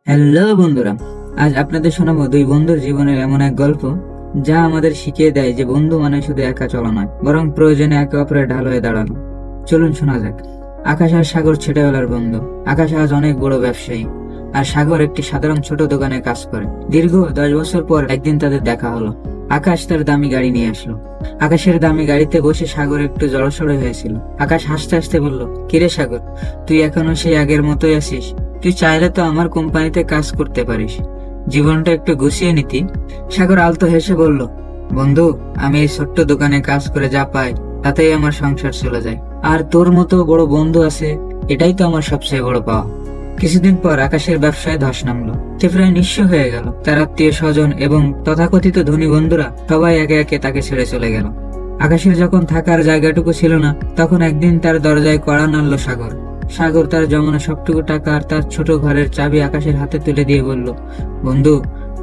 Hello বন্ধুরা, আজ আপনাদের শোনাবো দুই বন্ধুর জীবনের এমন এক গল্প যা আমাদের শিখিয়ে দেয় যে বন্ধু মানে শুধু একা চলা নয়, বরং প্রয়োজনে একে অপরের ঢাল হয়ে দাঁড়ানো। চলুন শোনা যাক। আকাশ আর সাগর ছোটবেলার বন্ধু। আকাশ আজ অনেক বড় ব্যবসায়ী, আর সাগর একটি সাধারণ ছোট দোকানে কাজ করে। দীর্ঘ 10 বছর পর একদিন তাদের দেখা হলো। আকাশ তার দামি গাড়ি নিয়ে আসলো। আকাশের দামি গাড়িতে বসে সাগর একটু জড়সড় হয়েছিল। আকাশ হাসতে হাসতে বলল, কিরে সাগর, তুই এখনো সেই আগের মতোই আছিস? তুই চাইলে তো আমার কোম্পানিতে কাজ করতে পারিস, জীবনটা একটু গুছিয়ে নিতি। সাগর আলতো হেসে বলল, বন্ধু, আমি এই ছোট্ট দোকানে কাজ করে যা পাই তাতেই আমার সংসার চলে যায়। আর তোর মতো বড় বন্ধু আছে, এটাই তো আমার সবচেয়ে বড় পাওয়া। কিছুদিন পর আকাশের ব্যবসায় ধস নামলো। সে প্রায় নিঃস্ব হয়ে গেল। তার আত্মীয় স্বজন এবং তথাকথিত ধনী বন্ধুরা সবাই একে একে তাকে ছেড়ে চলে গেল। আকাশের যখন থাকার জায়গাটুকু ছিল না, তখন একদিন তার দরজায় কড়া নাড়ল সাগর। সাগর তার জমানো সবটুকু টাকা আর তার ছোট ঘরের চাবি আকাশের হাতে তুলে দিয়ে বলল, বন্ধু,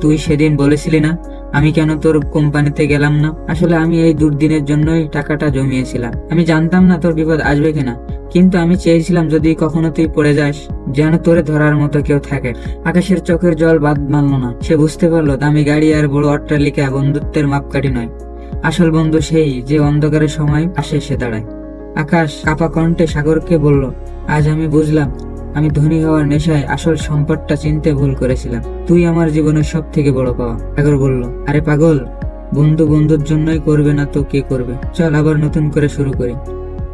তুই সেদিন বলেছিলি না আমি কেন তোর কোম্পানিতে গেলাম না? আসলে আমি এই দুর্দিনের জন্যই টাকাটা জমিয়েছিলাম। আমি জানতাম না তোর বিপদ আসবে কিনা, কিন্তু আমি চেয়েছিলাম যদি কখনো তুই পড়ে যাস, যেন তোরে ধরার মতো কেউ থাকে। আকাশের চোখের জল বাদ মানল না। সে বুঝতে পারলো দামি গাড়ি আর বড় অট্টালিকা বন্ধুত্বের মাপকাঠি নয়। আসল বন্ধু সেই যে অন্ধকারের সময় পাশে এসে দাঁড়ায়। আকাশ কাপা কণ্ঠে সাগরকে বলল, আজ আমি বুঝলাম আমি ধনী হওয়ার নেশায় আসল সম্পদটা চিনতে ভুল করেছিলাম। তুই আমার জীবনের সব থেকে বড় পাওয়া। সাগর বলল, আরে পাগল, বন্ধু বন্ধুর জন্যই করবে না তো কে করবে? চল আবার নতুন করে শুরু করি।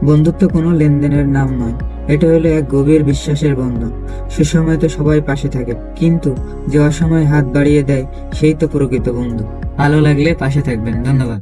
বন্ধুত্ব কোনো লেনদেনের নাম নয়, এটা হলো এক গভীর বিশ্বাসের বন্ধন। সুসময় তো সবাই পাশে থাকে, কিন্তু যে অসময়ে হাত বাড়িয়ে দেয় সেই তো প্রকৃত বন্ধু। ভালো লাগলে পাশে থাকবেন। ধন্যবাদ।